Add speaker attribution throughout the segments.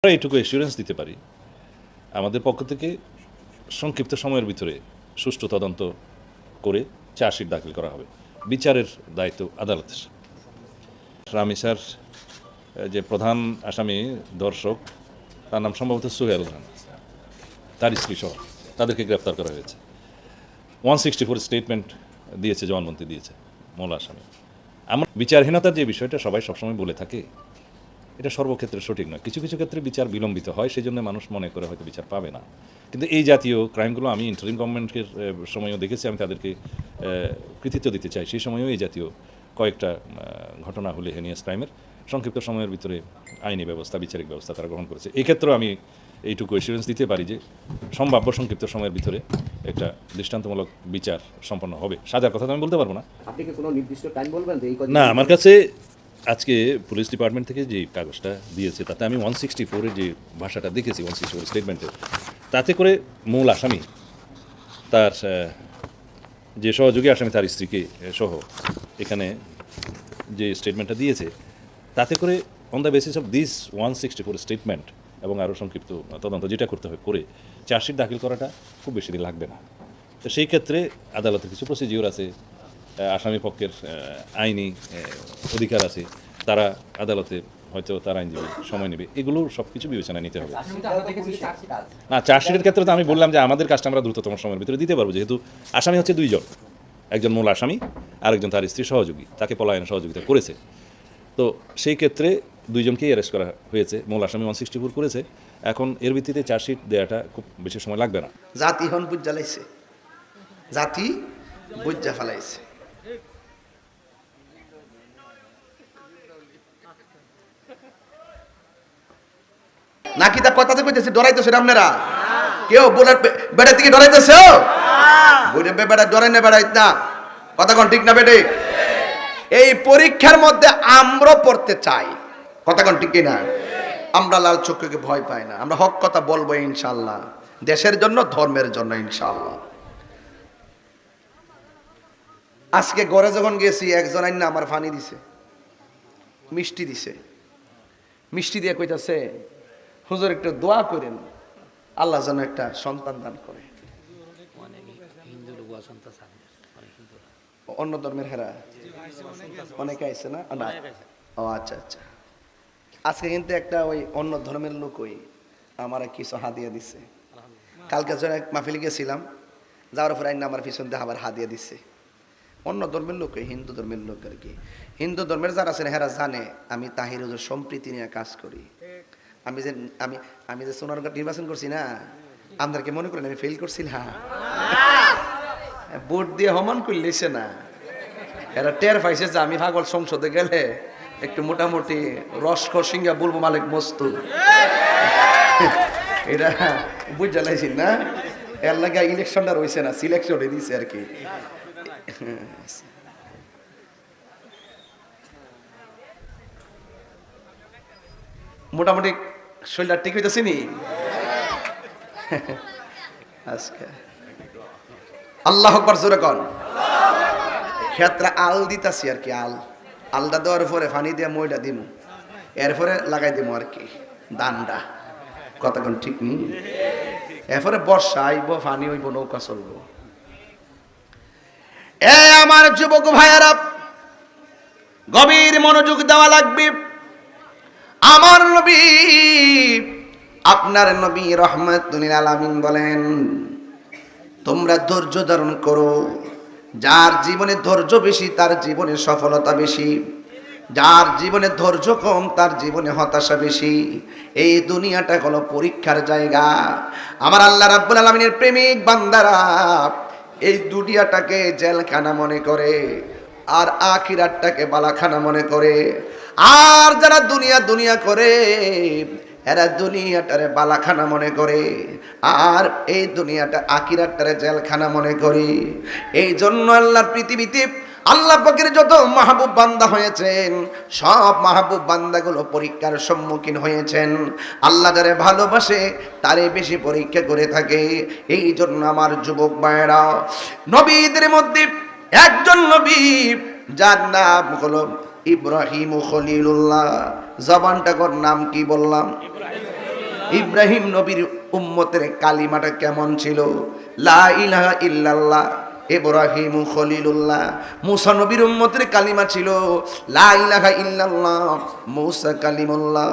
Speaker 1: আমরা এইটুকু অ্যাসিওরেন্স দিতে পারি, আমাদের পক্ষ থেকে সংক্ষিপ্ত সময়ের ভিতরে সুষ্ঠু তদন্ত করে চার্জশিট দাখিল করা হবে। বিচারের দায়িত্ব আদালতের। রামিসার যে প্রধান আসামি দর্শক, তার নাম সম্ভবত সোহেল খান, তার স্ত্রী সহ তাদেরকে গ্রেপ্তার করা হয়েছে। 164 স্টেটমেন্ট দিয়েছে, জবানবন্দি দিয়েছে মূল আসামি। আমার বিচারহীনতার যে বিষয়টা সবাই সবসময় বলে থাকে, এটা সর্বক্ষেত্রে সঠিক নয়। কিছু কিছু ক্ষেত্রে বিচার বিলম্বিত হয়, সেই জন্য মানুষ মনে করে হয়তো বিচার পাবে না। কিন্তু এই জাতীয় ক্রাইমগুলো আমি ইন্টারিম গভর্নমেন্টের সময়ও দেখেছি, আমি তাদেরকে কৃতিত্ব দিতে চাই। সেই সময়ও এই জাতীয় কয়েকটা ঘটনা হলে হেনিয়াস ক্রাইমের সংক্ষিপ্ত সময়ের ভিতরে আইনি ব্যবস্থা, বিচারিক ব্যবস্থা তারা গ্রহণ করেছে। এই ক্ষেত্রেও আমি এইটুকু অ্যাসিওরেন্স দিতে পারি যে সম্ভাব্য সংক্ষিপ্ত সময়ের ভিতরে একটা দৃষ্টান্তমূলক বিচার সম্পন্ন হবে। সাজার কথা তো আমি বলতে পারবো না।
Speaker 2: আপনি কি কোনো নির্দিষ্ট টাইম বলবেন যে এই
Speaker 1: না, আমার কাছে আজকে পুলিশ ডিপার্টমেন্ট থেকে যে কাগজটা দিয়েছে তাতে আমি 164-এর যে ভাষাটা দেখেছি, 164 স্টেটমেন্টে, তাতে করে মূল আসামি তার যে সহযোগী আসামি তার স্ত্রীকে সহ এখানে যে স্টেটমেন্টটা দিয়েছে, তাতে করে on the basis of this 164 statement এবং আরও সংক্ষিপ্ত তদন্ত যেটা করতে হবে করে চার্জশিট দাখিল করাটা খুব বেশি দিন লাগবে না। তো সেই ক্ষেত্রে আদালতের কিছু প্রসিডিওর আছে, আসামি পক্ষের আইনি অধিকার আছে, তারা আদালতে হয়তো তার আইনজীবী সময় নেবে, এগুলো সব কিছু বিবেচনায় নিতে হবে। না, চার্জশিটের ক্ষেত্রে তো আমি বললাম যে আমাদের কাজটা আমরা দ্রুততম সময়ের ভিতরে দিতে পারবো, যেহেতু আসামি হচ্ছে দুইজন, একজন মূল আসামি আর একজন তার স্ত্রী সহযোগী, তাকে পলায়নে সহযোগিতা করেছে। তো সেই ক্ষেত্রে দুইজনকেই অ্যারেস্ট করা হয়েছে। মূল আসামি 164 করেছে। এখন এর ভিত্তিতে চার্জশিট দেওয়াটা খুব বেশি সময় লাগবে না।
Speaker 3: জাতি হন বুঝা লাইছে, জাতি বুঝা ফেলাইছে। নাকি তা কথাতে কইতেছে ডরাইতেছে আপনারা? কেউ বলে বেড়া থেকে ডরাইতেছে? বলে বেড়া ডরাই না, বেড়াই না। কথা কোন ঠিক না বেটে? এই পরীক্ষার মধ্যে আমরা পড়তে চাই, কথা কোন ঠিক না? আমরা লাল চক্ষুকে ভয় পাই না, আমরা হক কথা বলবো ইনশাআল্লাহ, দেশের জন্য, ধর্মের জন্য ইনশাআল্লাহ। আজকে ঘরে যখন গেছি, একজন আইন আমার পানি দিছে, মিষ্টি দিছে, মিষ্টি দিয়ে কইতাছে, হুজুর একটু দোয়া করেন আল্লাহ যেন একটা সন্তান দান করে। অন্য ধর্মের হেরা অনেকে আইছে না? ও আচ্ছা আচ্ছা। আজকে কিন্তু একটা ওই অন্য ধর্মের লোক ওই আমার কিছু হাদিয়া দিছে। কালকে যখন এক মাহফিলে গেছিলাম, যাওয়ার পর আইন আমার পিছন দিয়ে আবার হাদিয়া দিছে। অন্য ধর্মের লোক, হিন্দু ধর্মের লোক আর কি। হিন্দু ধর্মের যারা আছেন হেরা জানে আমি তাহির হুজুর সম্প্রীতি নিয়ে কাজ করি। আমি যে সোনারঘাট নির্বাচন করছি না, আপনাদেরকে মনে করেন আমি ফেল করছি না? ভোট দিয়ে হমান করলেছে না, এরা টের পাইছে যে আমি পাগল, সংসদে গেলে একটু মোটামুটি রসকর সিংহা বলবো মালিক মস্তু, এটা বুঝা লাইছি না? এর লাগে ইলেকশনটা রয়েছে না, সিলেকশন দিয়েছে আর কি। মোটামুটি শরীরটা ঠিক হইতেছে নি আজকে? আল্লাহ আকবার জোরে কন। ক্ষেত্রে আল দিতাছি আর কি, আলটা দেওয়ার পরে পানি দিয়ে মইটা দিমু, এরপরে লাগাই দিমু আর কি দানটা, কতক্ষণ ঠিক নি? এরপরে বর্ষা আইব, পানি হইব, নৌকা চলবো। এ আমার যুবক ভাইয়ারা, গভীর মনোযোগ দেওয়া লাগবে। আমার নবী, আপনার নবী রহমাতুল আলামিন বলেন, তোমরা ধৈর্য ধারণ করো। যার জীবনে ধৈর্য বেশি তার জীবনে সফলতা বেশি, যার জীবনে ধৈর্য কম তার জীবনে হতাশা বেশি। এই দুনিয়াটা হলো পরীক্ষার জায়গা। আমার আল্লাহ রাব্বুল আলামিনের প্রেমিক বান্দারা এই দুনিয়াটাকে জেলখানা মনে করে আর আখিরাতটাকে বালাখানা মনে করে। আর যারা দুনিয়া দুনিয়া করে এরা দুনিয়াটারে বালাখানা মনে করে, আর এই দুনিয়াটা আখিরাতটারে জেলখানা মনে করে। এই জন্য আল্লাহর পৃথিবীতে আল্লাহ পাকের যত মাহবুব বান্দা হয়েছেন, সব মাহবুব বান্দাগুলো পরীক্ষার সম্মুখীন হয়েছেন। আল্লাহ যারে ভালোবাসে তারে বেশি পরীক্ষা করে থাকে। এই জন্য আমার যুবক ভাইয়েরা, নবীদের মধ্যে একজন নবী যার নাম হলো ইব্রাহিম খলিলুল্লাহ। জবানটা কর নাম কি বললাম? ইব্রাহিম নবীর উম্মতের কালিমাটা কেমন ছিল? লা ইলাহা ইল্লাল্লাহ। ইব্রাহিম খলিলুল্লাহ। মুসা নবীর উম্মতের কালিমা ছিল লা ইলাহা ইল্লাল্লাহ, মুসা কালিমুল্লাহ।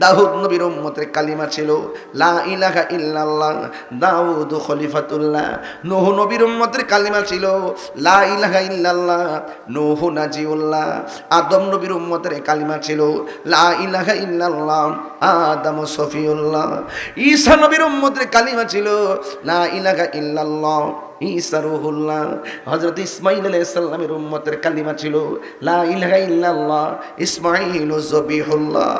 Speaker 3: দাউদ নবীর উম্মতের কালিমা ছিল লা ইলাহা ইল্লাল্লাহ, দাউদ খলিফাতুল্লাহ। নূহ নবীর উম্মতের কালিমা ছিল লা ইলাহা ইল্লাল্লাহ, নূহ নাজিউল্লাহ। আদম নবীর উম্মতের কালিমা ছিল লা ইলাহা ইল্লাল্লাহ, আদম সফিউল্লাহ। ঈসা নবীর উম্মতের কালিমা ছিল লা ইলাহা ইল্লাল্লাহ, ঈসা রূহুল্লাহ। হযরত ইসমাঈল আলাইহিস সালামের উম্মতের কালিমা ছিল লা ইলাহা ইল্লাল্লাহ, ইসমাঈল যবিহুল্লাহ।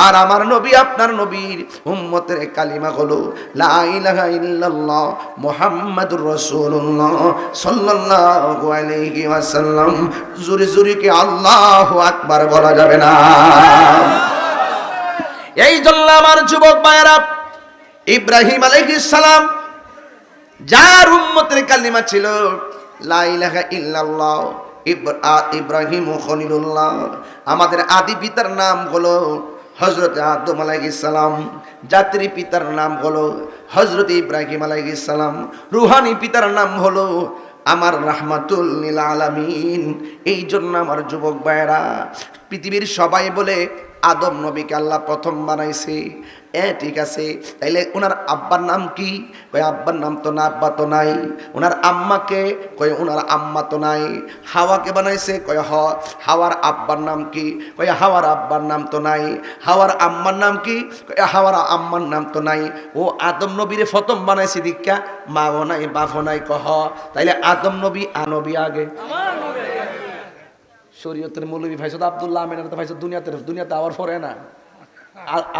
Speaker 3: আর আমার নবী আপনার নবীর উম্মতের কালিমা হলো লা ইলাহা ইল্লাল্লাহ, মুহাম্মাদুর রাসূলুল্লাহ সাল্লাল্লাহু আলাইহি ওয়াসাল্লাম। জোরে জোরে কি আল্লাহু আকবার বলা যাবে না? এই জন্য আমার যুবক ভাইরা, ইব্রাহিম আলাইহিস সালাম যার উম্মতের কালিমা ছিল লা ইলাহা ইল্লাল্লাহ, ইব্রাহিম খলিলুল্লাহ। আমাদের আদি পিতার নাম হলো হযরত আদম আলাইহিস সালাম, জাতির পিতার নাম হলো হযরত ইব্রাহিম আলাইহিস সালাম, রুহানি পিতার নাম হলো আমার রাহমাতুল লিল আলামিন। এই জন্য আমার যুবক ভাইরা, পৃথিবীর সবাই বলে আদম নবীকে আল্লাহ প্রথম বানাইছে। ঠিক আছে, তাইলে ওনার আব্বার নাম কি? কয় আব্বার নাম তো না, আব্বা তো নাই। ওনার আম্মাকে? কয় ওনার আম্মা তো নাই। হাওয়াকে বানাইছে? কয় হাওয়ার আব্বার নাম কি? কয় হাওয়ার আব্বার নাম তো নাই। হাওয়ার আম্মার নাম কি? কয় হাওয়ার আম্মার নাম তো নাই। ও আদম নবীরে প্রথম বানাইছে দীক্ষা, মাও নাই বাপও নাই। কহ তাইলে আদম নবী আনবী আগে? শরীয়তের মৌলবী ভাইসদ আব্দুল্লাহ আমেনা তো ভাইসদ দুনিয়াতে আবার পরে না।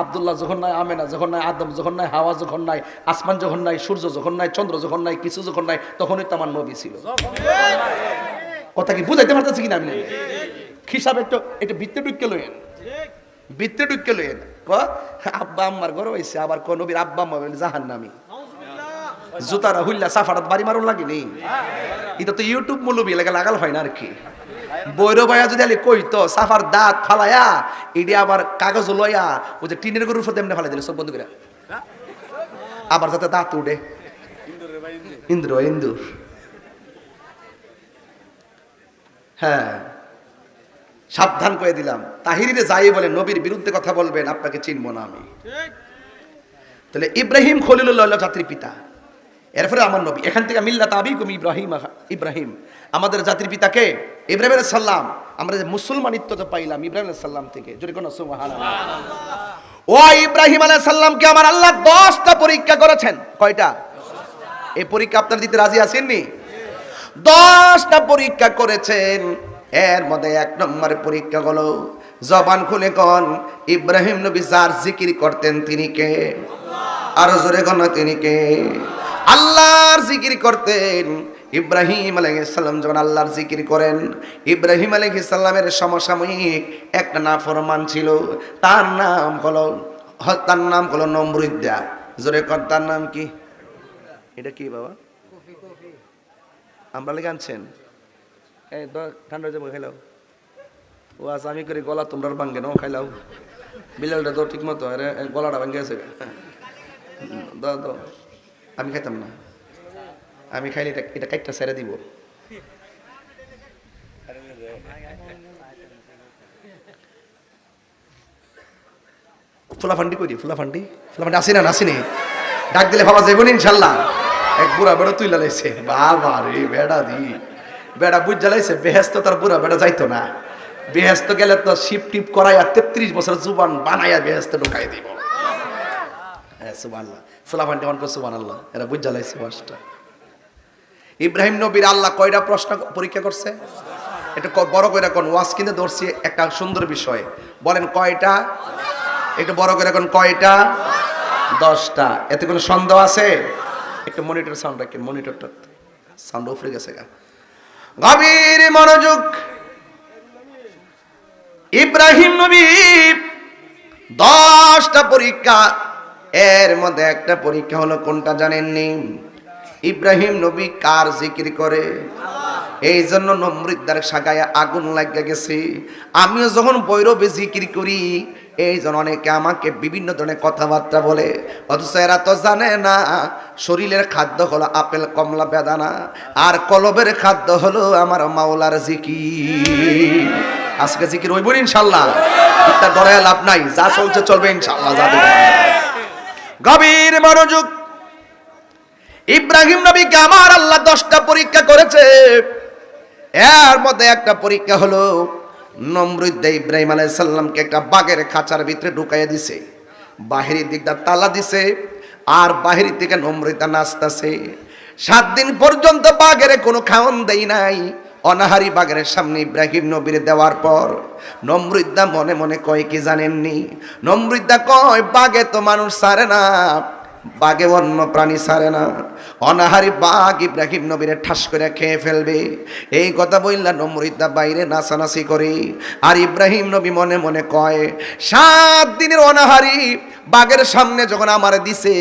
Speaker 3: আব্দুল্লাহ যখন নাই, আমেনা যখন নাই, আদম যখন নাই, হাওয়া যখন নাই, আসমান যখন নাই, সূর্য যখন নাই, চন্দ্র যখন নাই, কিছু যখন নাই, তখনই তো আমার নবী ছিল। কথা কি বুঝাইতে পারতেছি কিনা? আমি হিসাবে একটু বৃত্তে ঢুকে লইেন, বৃত্তে ঢুকে লইেন। আব্বা আম্মার ঘর হয়েছে, আবার কোন নবীর আব্বা আম্মা জাহান্নামী। জুতারা হুল্লা সাফারাত বাড়ি মারুন লাগেনি। এটা তো ইউটিউব মৌলবী এলাকা লাগাল হয় না আর কি। বৈর ভাইয়া যদি আলি কইতো সাফার দাঁত ফালাইয়া এটি আবার কাগজ লইয়া ওই যে টিনের গরুর উপর তেমনি ফালাই দিল সব বন্ধু করে, আবার যাতে দাঁত উঠে। ইন্দুর হ্যাঁ, সাবধান করে দিলাম। তাহিরিরে যাই বলে নবীর বিরুদ্ধে কথা বলবেন, আপনাকে চিনব না আমি। তাহলে ইব্রাহিম খলিলুল্লাহ জাতির পিতা, এরপরে আমার নবী। এখান থেকে মিল্লাত আবিকুম ইব্রাহিম, আমাদের জাতির পিতাকে ইব্রাহিম আলাইহিস সালাম। আমরা যে মুসলমানিত্ব তো পাইলাম ইব্রাহিম আলাইহিস সালাম থেকে। জোরে কোন সুবহানাল্লাহ। ও ইব্রাহিম আলাইহিস সালামকে আমার আল্লাহ 10টা পরীক্ষা করেছেন। কয়টা? এই পরীক্ষা আপনারা দিতে রাজি আছেননি? 10টা পরীক্ষা করেছেন। এর মধ্যে 1 নম্বর পরীক্ষা হলো, জবান খুলে কোন ইব্রাহিম নবী যার জিকির করতেন তিনি কে? আর জোরে কোন তিনি কে? আল্লাহর জিকির করতেন। ইব্রাহিম আলাইহিস সালাম যখন আল্লাহর জিকির করেন, ইব্রাহিম আলাইহিস সালামের সমসাময়িক একটা নাফরমান ছিল, তার নাম হলো নমরুদ্দা। জোরে কর, তার নাম কি? এটা কি বাবা? আমরা লেগে আনছেন? এই ঠান্ডা যাবো, খাইলাও। ও আচ্ছা, আমি করি গলা তোমরা ভাঙ্গে নাও, খাইলাও। বিলালটা তো ঠিক মতো গলাটা ভাঙ্গে আছে। দাও, আমি খাইতাম না। আমি খাইলে এটা কাইটটা ছেড়ে দিব। ফুলাফান্ডি করি, ফুলাফান্ডি আসি না? আসিনি? ডাক দিলে ভাবা যাইব না ইনশাল্লাহ। এক বুড়া বেড়া তুই লাইছে, বাবা রে বেড়া বুঝ জ্বালাইছে। বেহেস্ত তার বুড়া বেড়া যাইতো না। বেহেস্ত গেলে তো শিপ টিপ করাইয়া 33 বছর জুবান বানাইয়া বেহেস্ত ঢুকাই দিব। সুবহানাল্লাহ। ফুলাফান্ডি অন কর সুবহানাল্লাহ। এরা বুঝ জ্বালাইছে। 5টা। ইব্রাহিম নবীর আল্লাহ কয়টা প্রশ্ন পরীক্ষা করছে? এটা বড় করে কোন ওয়াজ কিনে ধরছি একটা সুন্দর বিষয়। বলেন কয়টা? একটু বড় করে কোন কয়টা? 10টা। এতে কোনো সন্দেহ আছে? একটু মনিটর সাউন্ড রাখেন, মনিটরটা সাউন্ড উফরে গেছে গা। গভীর মনোযোগ। ইব্রাহিম নবী 10টা পরীক্ষা, এর মধ্যে একটা পরীক্ষা হলো কোনটা জানেননি? ইব্রাহিম নবী কার জিকির করে? এই জন্য নমরুদ্দার সাগায় আগুন লাগিয়ে গেছে। আমিও যখন বৈরবে জিকির করি, এই জন্য অনেকে আমাকে বিভিন্ন ধরনের কথাবার্তা বলে, অথচ এরা তো জানে না শরীরের খাদ্য হলো আপেল কমলা বেদানা, আর কলবের খাদ্য হলো আমার মাওলার জিকির। আজকে জিকির হইব ইনশাল্লাহ, তার ডরে লাভ নাই, যা চলছে চলবে ইনশাল্লাহ। যাবে গভীর মনোযোগ। ইব্রাহিম নবীকে আমার আল্লাহ 10টা পরীক্ষা করেছে। এর মধ্যে একটা পরীক্ষা হলো নমরুদ ইব্রাহিম আলাইহিস সালামকে একটা বাঘের খাঁচার ভিতরে ঢুকাইয়া দিছে, বাহিরের দিকটা তালা দিছে, আর বাহিরের থেকে নমরুদা নাচতেছে। 7 দিন পর্যন্ত বাঘের কোনো খাওন দেই নাই। অনাহারি বাঘের সামনে ইব্রাহিম নবীর দেওয়ার পর নমরুদা মনে মনে কয় কি জানেননি? নমরুদা কয় বাঘে তো মানুষ ছাড়ে না, বাঘে অন্য প্রাণী ছাড়ে না, অনাহারি বাঘ ইব্রাহিম নবীরে ঠাস করে খেয়ে ফেলবে। এই কথা বললা নমরুদা বাইরে নাচানাচি করে, আর ইব্রাহিম নবী মনে মনে কয় 7 দিনের অনাহারি বাঘের সামনে যখন আমারে দিছে